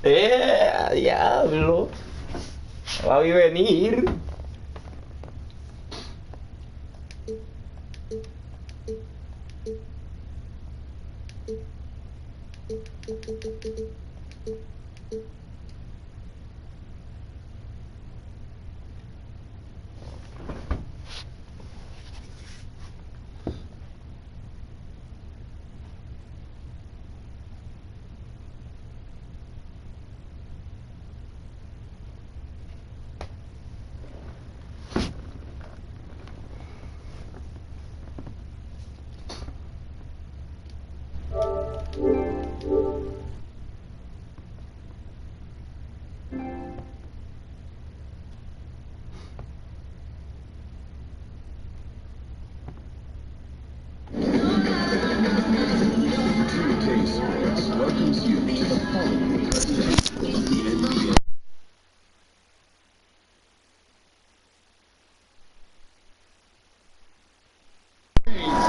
Diablo. La vi venir. Welcomes you to the following edition of the NBA.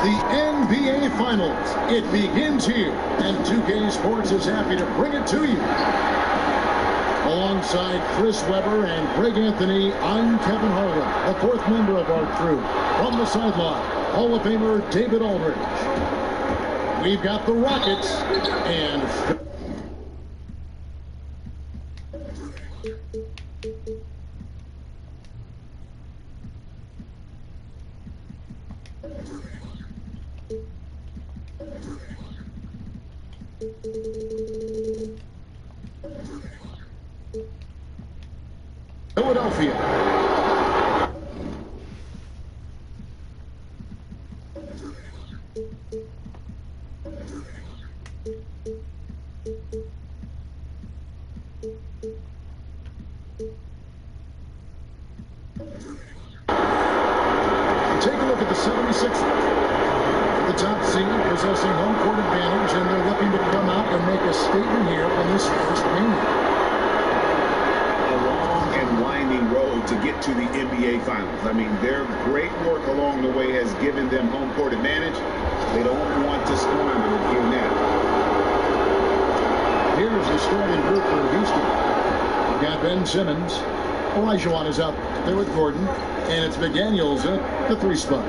The NBA Finals. It begins here, and 2K Sports is happy to bring it to you. Alongside Chris Webber and Greg Anthony, I'm Kevin Harlan, the fourth member of our crew. From the sideline, Hall of Famer David Aldridge. We've got the Rockets and Philadelphia. Take a look at the 76ers. The top seed possessing home court advantage, and they're looking to come out and make a statement here in this first game. A long and winding road to get to the NBA Finals. I mean, their great work along the way has given them home court advantage. They don't want to squander it here now. Here's the starting group for Houston. We've got Ben Simmons. Olajuwon is out there with Gordon, and it's McDaniels at the 3 spot.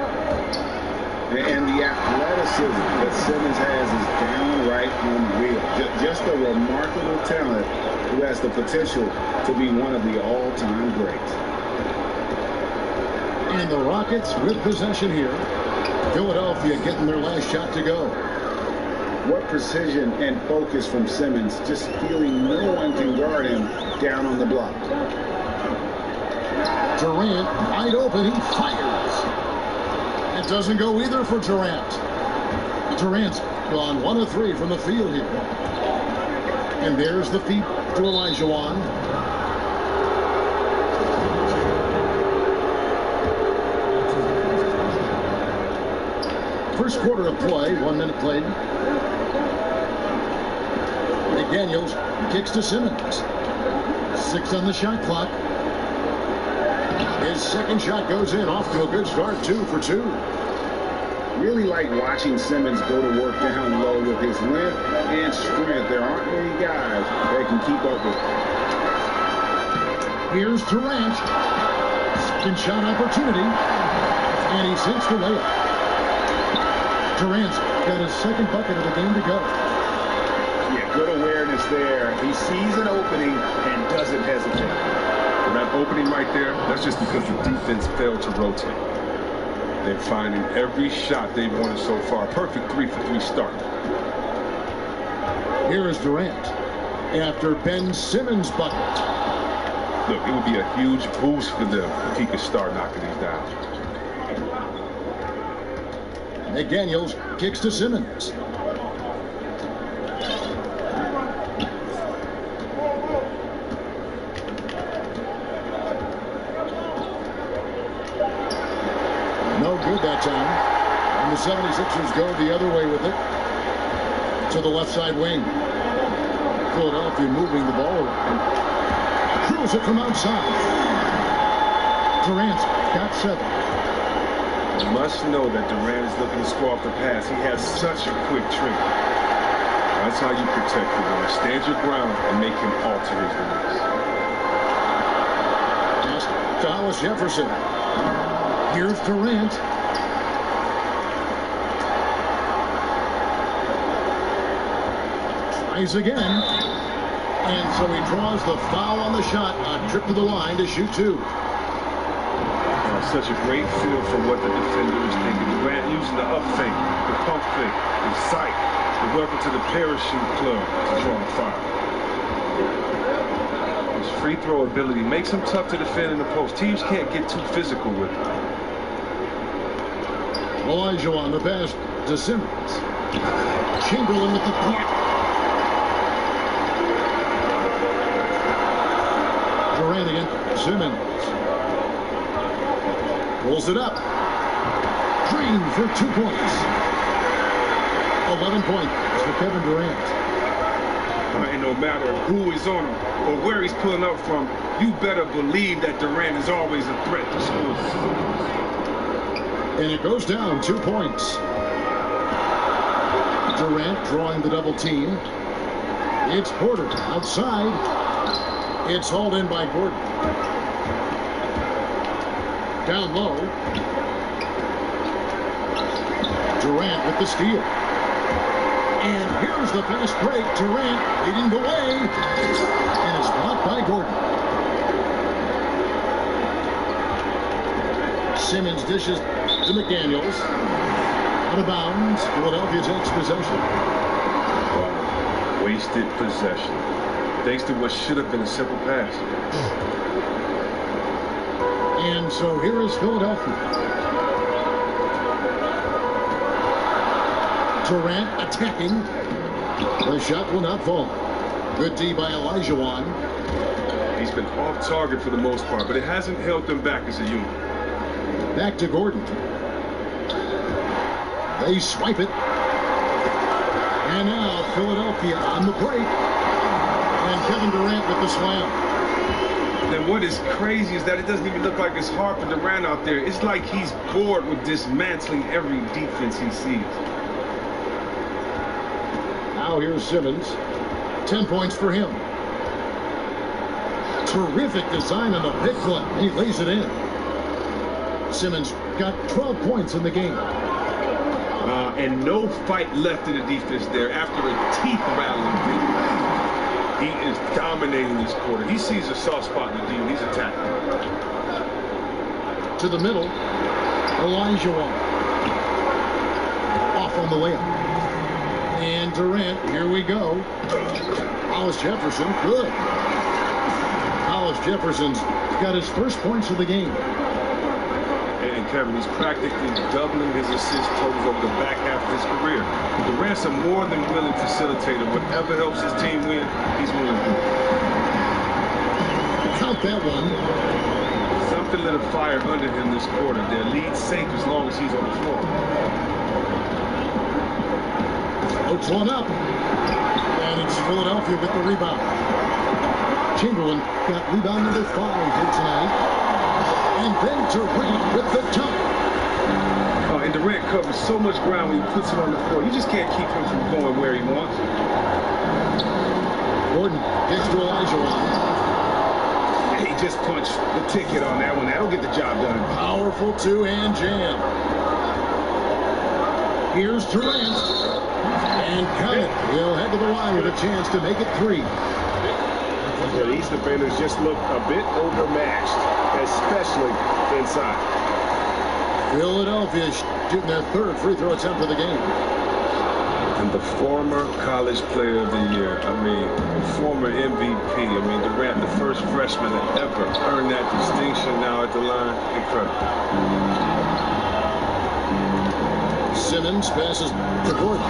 And the athleticism that Simmons has is downright unreal. Just a remarkable talent who has the potential to be one of the all-time greats. And the Rockets with possession here. Philadelphia getting their last shot to go. What precision and focus from Simmons, just feeling no one can guard him down on the block. Durant wide open, he fires. It doesn't go either for Durant. Durant's gone 1 of 3 from the field here. And there's the feed to Olajuwon. First quarter of play, 1 minute played. McDaniels kicks to Simmons. 6 on the shot clock. His second shot goes in, off to a good start, 2 for 2. Really like watching Simmons go to work down low with his length and strength. There aren't many guys that can keep up with him. Here's Durant. Second shot opportunity. And he sinks the layup. Durant's got his second bucket of the game to go. Yeah, good awareness there. He sees an opening and doesn't hesitate. And that opening right there, that's just because the defense failed to rotate. They're finding every shot they've wanted so far. Perfect 3-for-3 start. Here is Durant after Ben Simmons' bucket. Look, it would be a huge boost for them if he could start knocking these down. McDaniels kicks to Simmons. No good that time. And the 76ers go the other way with it. To the left side wing. Philadelphia moving the ball around. Throws it from outside. Durant's got 7. You must know that Durant is looking to score off the pass. He has such a quick trigger. That's how you protect the winner. Stand your ground and make him alter his release. Pass to Hollis Jefferson. Here's Durant. Tries again. And so he draws the foul on the shot. A trip to the line to shoot 2. Such a great feel for what the defender is thinking. Durant using the up fake, the pump fake, the sight, the welcome to the parachute club to draw the foul. His free throw ability makes him tough to defend in the post. Teams can't get too physical with him. Elijah on the pass to Simmons. Chamberlain with the block. Durant again. Simmons. Pulls it up. Green for 2 points. 11 points for Kevin Durant. And no matter who is on him or where he's pulling up from, you better believe that Durant is always a threat to score. And it goes down 2 points. Durant drawing the double team. It's Porter outside. It's hauled in by Gordon. Down low. Durant with the steal. And here's the fast break. Durant leading the way. And it's blocked by Gordon. Simmons dishes to McDaniels. Out of bounds. Philadelphia takes possession. Wow. Wasted possession. Thanks to what should have been a simple pass. And so here is Philadelphia. Durant attacking. The shot will not fall. Good D by Elijah Wan. He's been off target for the most part, but it hasn't held them back as a unit. Back to Gordon. They swipe it. And now Philadelphia on the break. And Kevin Durant with the slam. And what is crazy is that it doesn't even look like it's hard for Durant out there. It's like he's bored with dismantling every defense he sees. Now here's Simmons. 10 points for him. Terrific design on the pick play. He lays it in. Simmons got 12 points in the game. And no fight left in the defense there after a teeth-rattling victory. He is dominating this quarter. He sees a soft spot in the D and he's attacking. To the middle. Elijah Wan. Off on the layup. And Durant, here we go. Hollis Jefferson, good. Hollis Jefferson's got his first points of the game. And Kevin, he's practically doubling his assist totals over the back half of his career. Durant's a more than willing facilitator. Whatever helps his team win, he's willing to do. Count that one. Something lit a fire under him this quarter. Their lead's safe as long as he's on the floor. Floats one up. And it's Philadelphia with the rebound. Chamberlain got rebound number 5 here tonight. And then Durant with the dunk. Oh, No, and Durant covers so much ground when he puts it on the floor. You just can't keep him from going where he wants. Gordon gets to Elijah. He just punched the ticket on that one. That'll get the job done. Powerful two-hand jam. Here's Durant. And count it. He'll head to the line with a chance to make it 3. Yeah, these defenders just look a bit overmatched, especially inside. Philadelphia shooting their 3rd free throw attempt of the game. And the former college player of the year, I mean, the former MVP, I mean, Durant, the first freshman to ever earn that distinction now at the line. Incredible. Simmons passes to Gordon.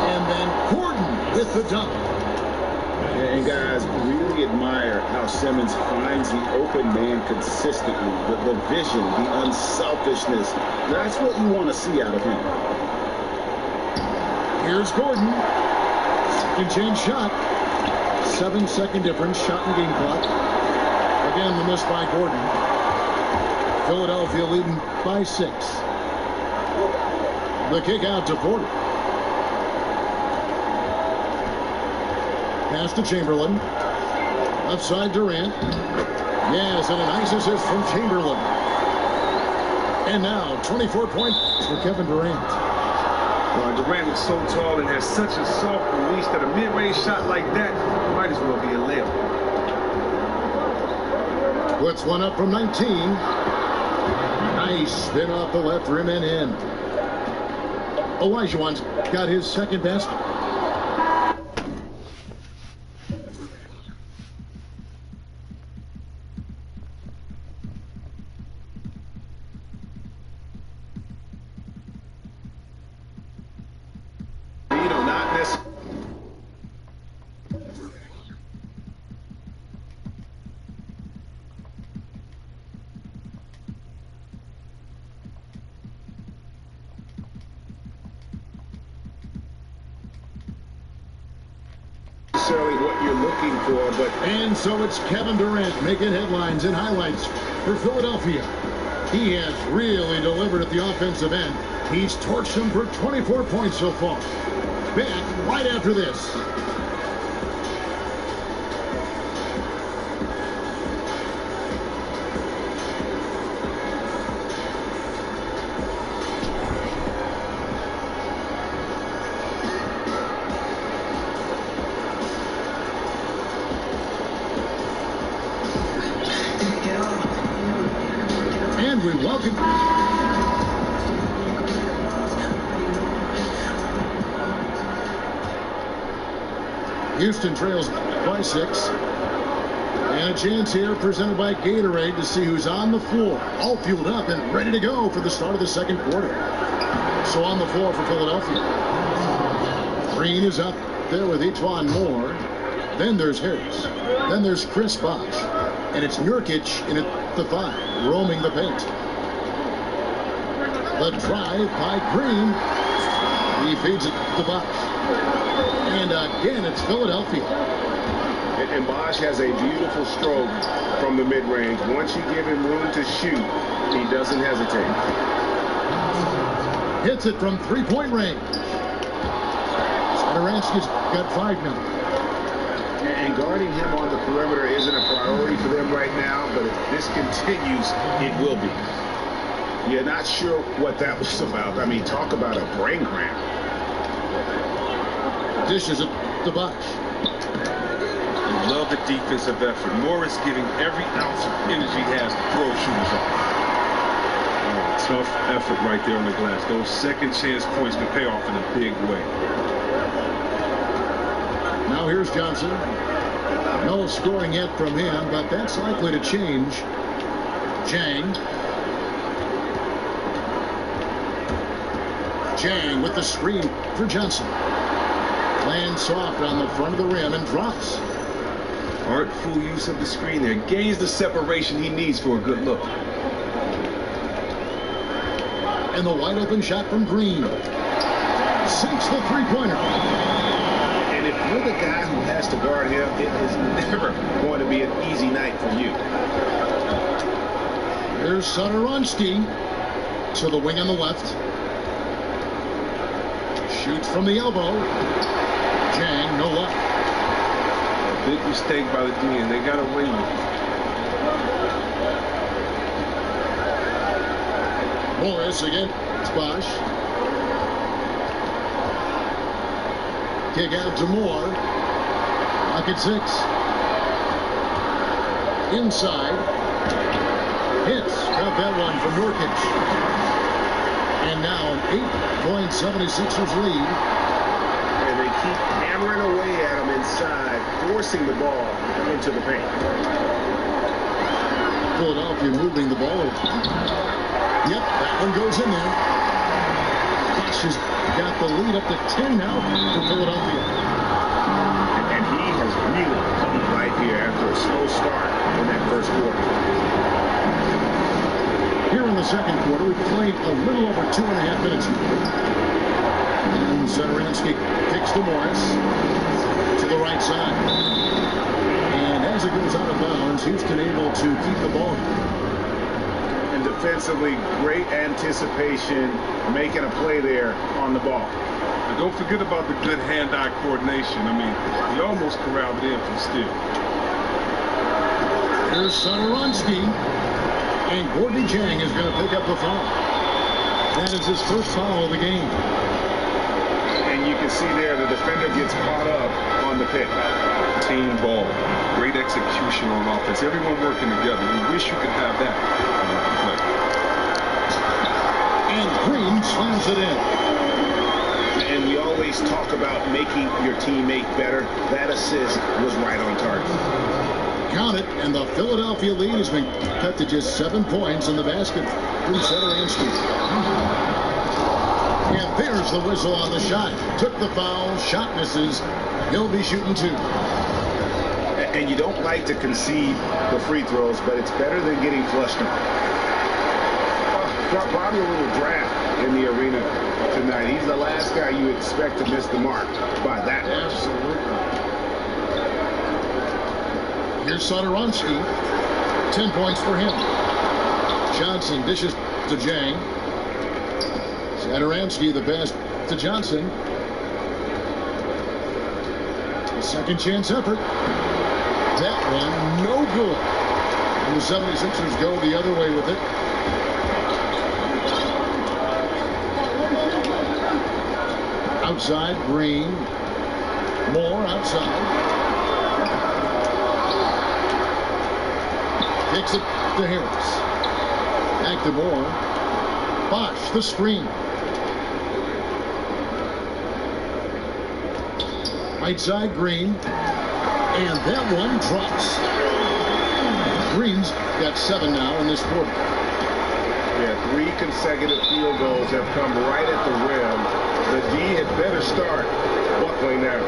And then Gordon with the dunk. And guys, really admire how Simmons finds the open man consistently. The vision, the unselfishness. That's what you want to see out of him. Here's Gordon. Second chance shot. 7-second difference. Shot in game clock. Again, the miss by Gordon. Philadelphia leading by 6. The kick out to Porter. Pass to Chamberlain. Left side Durant. Yes, and a nice assist from Chamberlain. And now 24 points for Kevin Durant. Durant is so tall and has such a soft release that a mid-range shot like that might as well be a layup. Puts one up from 19. Nice spin off the left rim and in. Olajuwon's got his 2nd basket. What you're looking for, but and so it's Kevin Durant making headlines and highlights for Philadelphia. He has really delivered at the offensive end. He's torched them for 24 points so far. Back right after this. And we welcome Houston trails by 6. And a chance here presented by Gatorade to see who's on the floor. All fueled up and ready to go for the start of the 2nd quarter. So on the floor for Philadelphia. Green is up there with Etuan Moore. Then there's Harris. Then there's Chris Bosh. And it's Nurkic in at the 5, roaming the paint. The drive by Green. He feeds it to Bosh. And again, it's Philadelphia. And Bosh has a beautiful stroke from the mid-range. Once you give him room to shoot, he doesn't hesitate. Hits it from 3-point range. Satoransky's got 5 now. And guarding him on the perimeter isn't a priority for them right now, but if this continues, it will be. You're not sure what that was about. I mean, talk about a brain cramp. Dishes it to Bosh. I love the defensive effort. Morris giving every ounce of energy he has to throw shooters off. Tough effort right there on the glass. Those second chance points can pay off in a big way. Now here's Johnson. No scoring yet from him, but that's likely to change. Jang. Jang with the screen for Johnson. Lands soft on the front of the rim and drops. Artful use of the screen there. Gains the separation he needs for a good look. And the wide open shot from Green. Sinks the 3-pointer. And if you're the guy who has to guard him, it is never going to be an easy night for you. Here's Satoransky. to the wing on the left. Shoots from the elbow. Jang, no luck. A big mistake by the D, and they got away with it. Morris again. It's Bosch. Kick out to Moore. Pocket 6. Inside. Hits. Got that one from Nurkic. And now an 8-point 76ers lead. And they keep hammering away at him inside, forcing the ball into the paint. Philadelphia moving the ball over. Yep, that one goes in there. Bosch has got the lead up to 10 now for Philadelphia. And he has really come to life here after a slow start in that first quarter. Here in the second quarter, we played a little over 2.5 minutes. And Satoransky kicks to Morris to the right side. And as it goes out of bounds, Houston able to keep the ball. And defensively, great anticipation, making a play there on the ball. And don't forget about the good hand-eye coordination. I mean, he almost corralled it in from steal. Here's Satoransky. And Gordy Jang is going to pick up the foul. That is his first foul of the game. And you can see there the defender gets caught up on the pick. Team ball. Great execution on offense. Everyone working together. We wish you could have that. And Green slams it in. And we always talk about making your teammate better. That assist was right on target. Count it, and the Philadelphia lead has been cut to just 7 points in the basket from Satoransky. And there's the whistle on the shot. Took the foul, shot misses. He'll be shooting 2. And you don't like to concede the free throws, but it's better than getting flushed on. Probably a little draft in the arena tonight. He's the last guy you expect to miss the mark by that much. Absolutely. Here's Satoransky. 10 points for him. Johnson dishes to Jang. Satoransky the pass to Johnson. A second chance effort. That one no good. And the 76ers go the other way with it. Outside, Green. Moore outside. Takes it to Harris. Back to Moore. Bosch, the screen. Right side, Green. And that one drops. Green's got 7 now in this quarter. Yeah, 3 consecutive field goals have come right at the rim. The D had better start buckling now.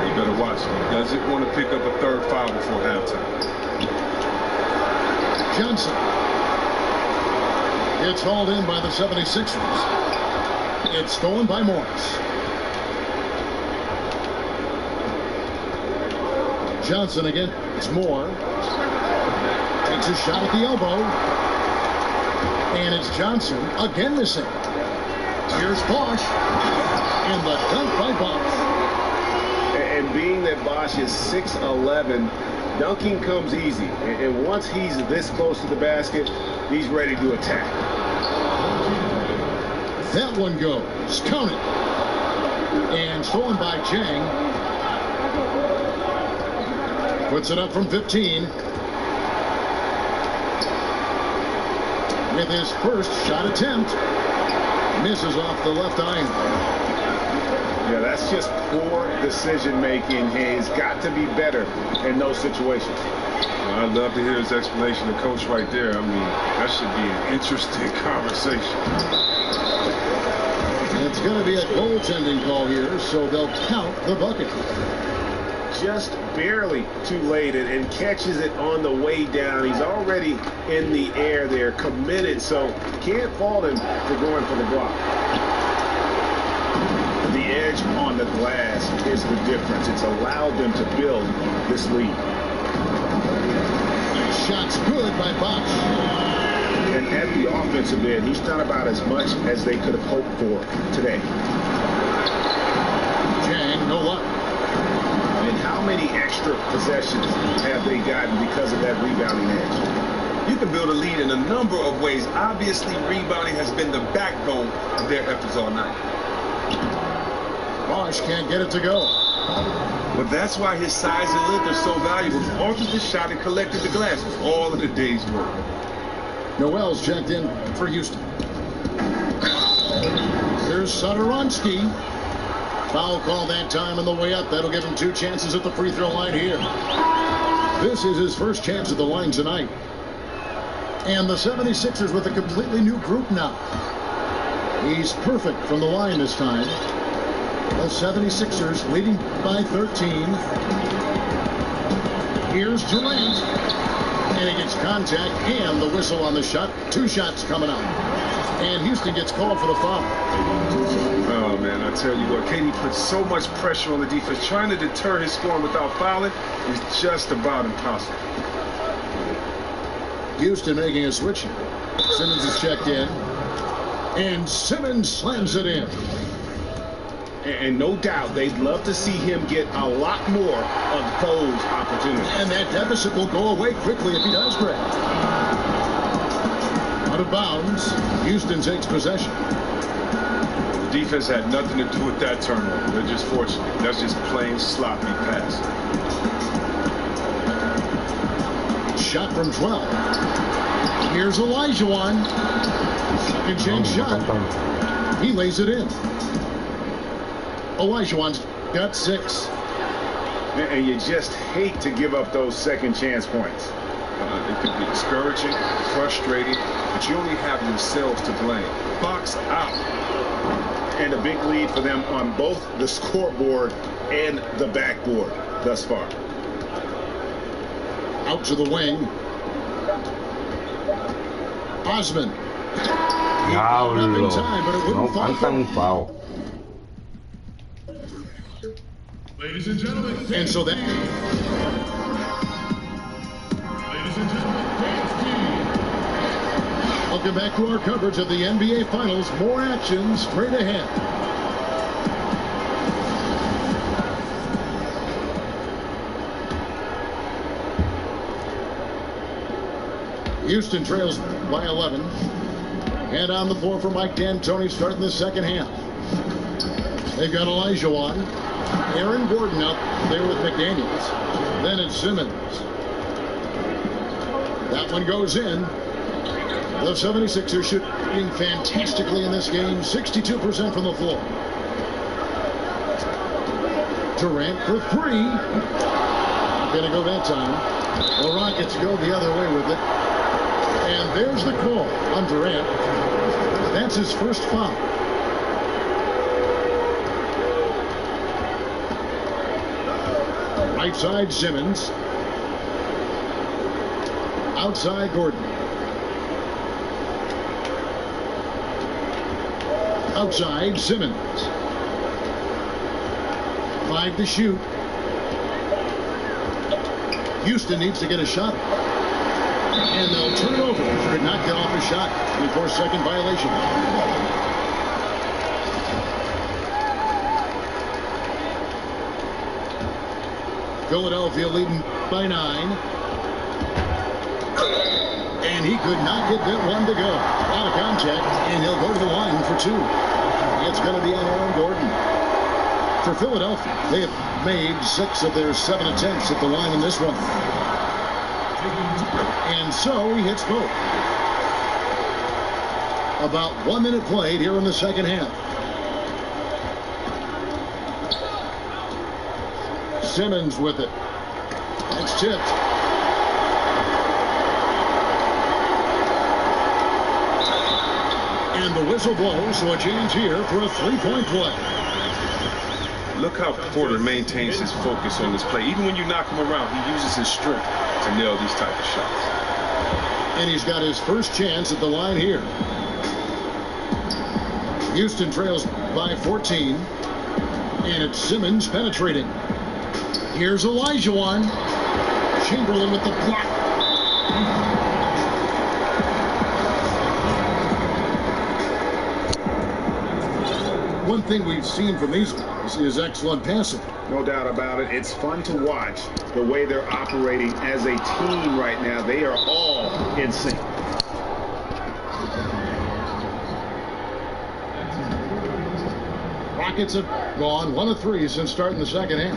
You better watch him. He doesn't want to pick up a third foul before halftime. Johnson. It's hauled in by the 76ers. It's stolen by Morris. Johnson again. It's Moore. Takes a shot at the elbow. And it's Johnson again missing. Here's Bosch. And the dunk by Bosch. And being that Bosch is 6'11", dunking comes easy. And once he's this close to the basket, he's ready to attack. That one goes. Count it. And stolen by Jang. Puts it up from 15. With his first shot attempt. Misses off the left iron. Yeah, that's just poor decision making. He's got to be better in those situations. Well, I'd love to hear his explanation to Coach right there. I mean, that should be an interesting conversation. It's going to be a goaltending call here, so they'll count the bucket. Just barely too late and catches it on the way down. He's already in the air there, committed, so can't fault him for going for the block. The edge on the glass is the difference. It's allowed them to build this lead. Shot's good by Bosch. And at the offensive end, he's done about as much as they could have hoped for today. Jang, no luck. And how many extra possessions have they gotten because of that rebounding edge? You can build a lead in a number of ways. Obviously, rebounding has been the backbone of their efforts all night. Bosch can't get it to go. But that's why his size and length are so valuable. He altered the shot and collected the glass. All of the day's work. Noel's checked in for Houston. Here's Sudoronsky. Foul call that time on the way up. That'll give him 2 chances at the free throw line here. This is his first chance at the line tonight. And the 76ers with a completely new group now. He's perfect from the line this time. The 76ers leading by 13. Here's Durant. And he gets contact and the whistle on the shot. 2 shots coming up. And Houston gets called for the foul. Oh, man, I tell you what, KD puts so much pressure on the defense. Trying to deter his scoring without fouling is just about impossible. Houston making a switch here. Simmons is checked in. And Simmons slams it in. And no doubt they'd love to see him get a lot more of those opportunities. And that deficit will go away quickly if he does grab. Out of bounds. Houston takes possession. The defense had nothing to do with that turnover. They're just fortunate. That's just plain sloppy pass. Shot from 12. Here's Olajuwon. Second chance shot. He lays it in. Olajuwon's got 6. And you just hate to give up those second chance points. It could be discouraging, frustrating, but you only have yourselves to blame. Box out. And a big lead for them on both the scoreboard and the backboard thus far. Out to the wing. Osman. Diablo. Time, but it No wouldn't fall cantan un foul. Ladies and gentlemen. And so that. Ladies and gentlemen, dance team. Welcome back to our coverage of the NBA Finals. More action straight ahead. Houston trails by 11. And on the floor for Mike D'Antoni starting the second half. They've got Olajuwon. Aaron Gordon up there with McDaniels. Then it's Simmons. That one goes in. The 76ers shooting fantastically in this game. 62% from the floor. Durant for 3. Not going to go that time. The Rockets go the other way with it. And there's the call on Durant. That's his first foul. Right side, Simmons. Outside, Gordon. Outside, Simmons. 5 to shoot. Houston needs to get a shot. And they'll turn it over. Could not get off a shot before second violation. Philadelphia leading by 9. And he could not get that one to go. Out of contact, and he'll go to the line for 2. It's going to be on Aaron Gordon. For Philadelphia, they have made 6 of their 7 attempts at the line in this one. And so he hits both. About 1 minute played here in the second half. Simmons with it. It's tipped. And the whistle blows, so a change here for a 3-point play. Look how Porter maintains his focus on this play. Even when you knock him around, he uses his strength to nail these type of shots. And he's got his first chance at the line here. Houston trails by 14. And it's Simmons penetrating. Here's Olajuwon. Chamberlain with the block. One thing we've seen from these guys is excellent passing. No doubt about it. It's fun to watch the way they're operating as a team right now. They are all in sync. Rockets have gone 1 of 3 since starting the second half.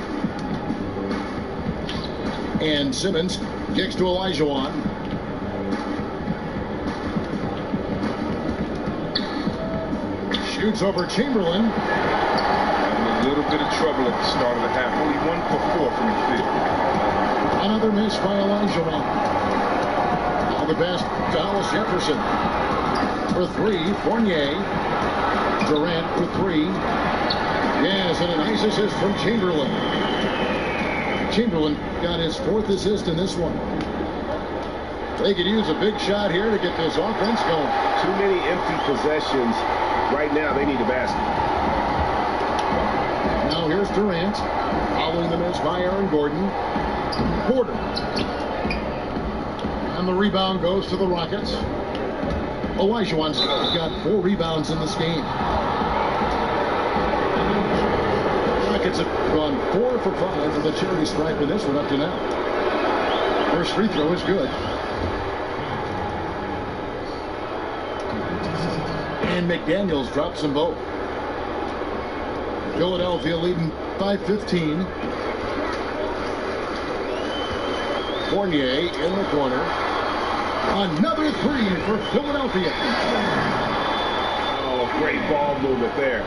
And Simmons kicks to Olajuwon. Shoots over Chamberlain. Having a little bit of trouble at the start of the half. Only 1 for 4 from the field. Another miss by Olajuwon. Now the pass to Hollis Jefferson. For 3, Fournier. Durant for 3. Yes, and a nice assist from Chamberlain. Chamberlain got his 4th assist in this one. They could use a big shot here to get this offense going. Too many empty possessions. Right now, they need a basket. Now here's Durant. Following the miss by Aaron Gordon. Porter. And the rebound goes to the Rockets. Olajuwon's got 4 rebounds in this game. Rockets have gone 4 for 5 from the charity stripe in this one up to now. First free throw is good. And McDaniels drops them both. Philadelphia leading by 15. Fournier in the corner. Another 3 for Philadelphia. Oh, great ball movement there.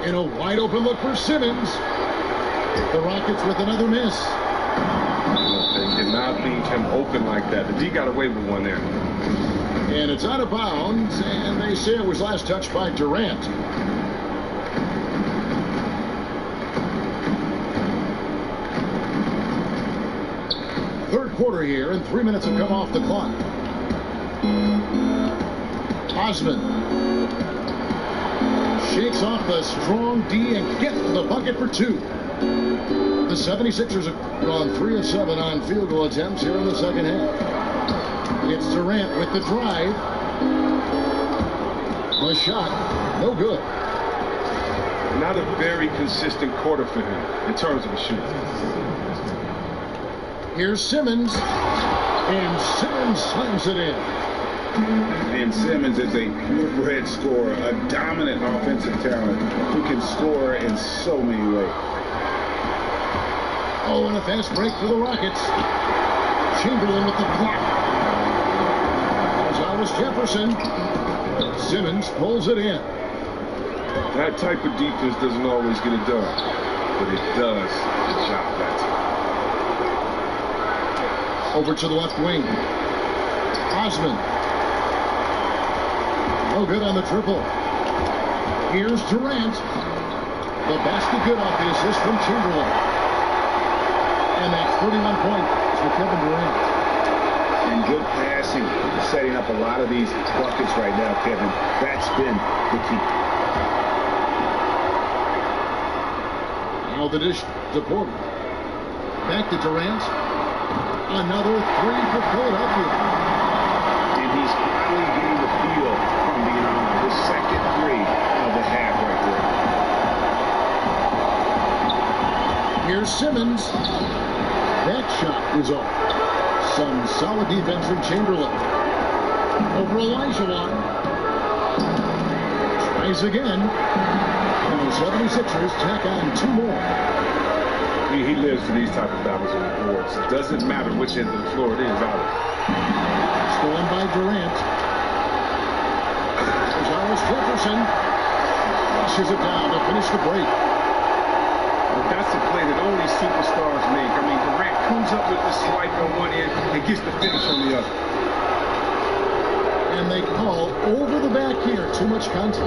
In a wide open look for Simmons. The Rockets with another miss. They cannot leave him open like that. The D got away with one there. And it's out of bounds, and they say it was last touched by Durant. Third quarter here, and 3 minutes have come off the clock. Osman shakes off the strong D and gets the bucket for 2. The 76ers have gone 3 of 7 on field goal attempts here in the second half. It's Durant with the drive. The shot, no good. Not a very consistent quarter for him in terms of the shooting. Here's Simmons, and Simmons slams it in. And Simmons is a purebred scorer, a dominant offensive talent who can score in so many ways. Oh, and a fast break for the Rockets. Chamberlain with the block. Gonzalez Jefferson. Simmons pulls it in. That type of defense doesn't always get it done, but it does the job that time. Over to the left wing. Osman. No good on the triple. Here's Durant. The basket good off the assist from Chamberlain. And that's 31 points for Kevin Durant. And good passing, setting up a lot of these buckets right now, Kevin. That's been the key. Now the dish to Porter. Back to Durant. Another 3 for Philadelphia. And he's finally getting the feel from the second 3 of the half right there. Here's Simmons. That shot is off. Some solid defense from Chamberlain. Over Olajuwon. Tries again. And the 76ers tack on 2 more. He lives for these type of battles on the boards. It doesn't matter which end of the floor it is either. Stolen by Durant. Gonzalez Jefferson flushes it down to finish the break. But that's a play that only superstars make. I mean, Durant comes up with the swipe on one end and gets the finish on the other. And they call over the back here. Too much contact.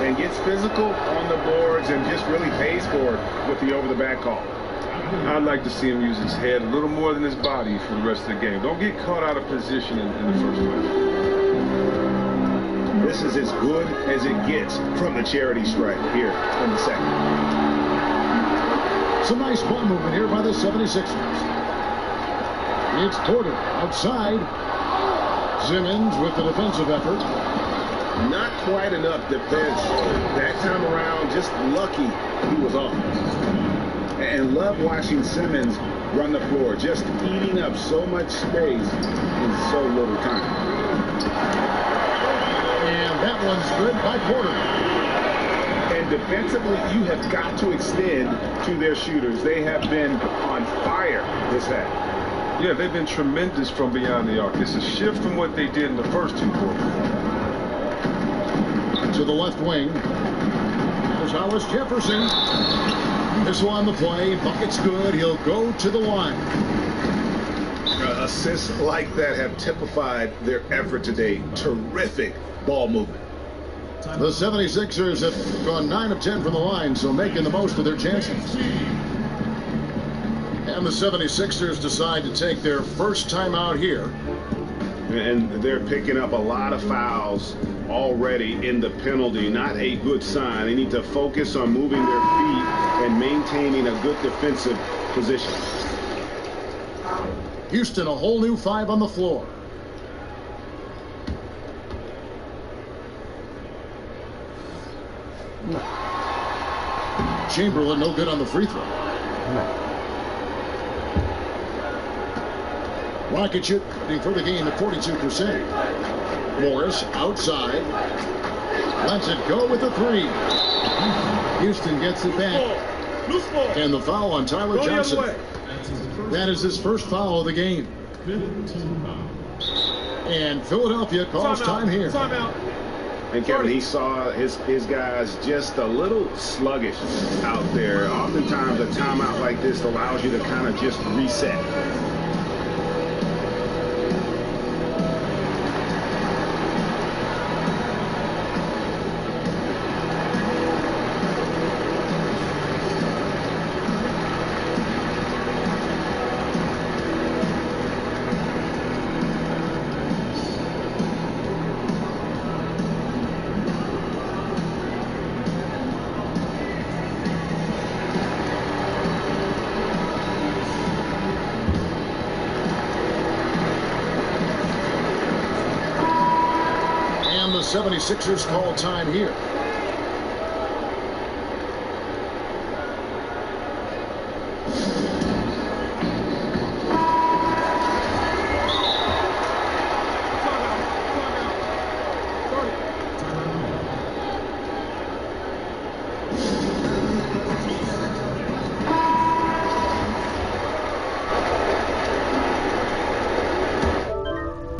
And gets physical on the boards and just really pays for it with the over-the-back call. I'd like to see him use his head a little more than his body for the rest of the game. Don't get caught out of position in the first place. This is as good as it gets from the charity stripe here in the second. Some nice ball movement here by the 76ers. It's Porter outside. Simmons with the defensive effort. Not quite enough defense that time around. Just lucky he was off. And love watching Simmons run the floor, just eating up so much space in so little time. And that one's good by Porter. And defensively, you have got to extend to their shooters. They have been on fire this half. Yeah, they've been tremendous from beyond the arc. It's a shift from what they did in the first two quarters. To the left wing. There's Hollis Jefferson. This one, the play. Bucket's good. He'll go to the line. Assists like that have typified their effort today. Terrific ball movement. The 76ers have gone 9 of 10 from the line, so making the most of their chances. And the 76ers decide to take their first timeout here. And they're picking up a lot of fouls already in the penalty. Not a good sign. They need to focus on moving their feet and maintaining a good defensive position. Houston, a whole new 5 on the floor. Chamberlain, no good on the free throw. Rocket shooting for the game at 42%. Morris outside. Lets it go with the 3. Houston gets it back. And the foul on Tyler Johnson. That is his first foul of the game. And Philadelphia calls time here. And Kevin, he saw his guys just a little sluggish out there. Oftentimes a timeout like this allows you to kind of just reset. The 76ers call time here.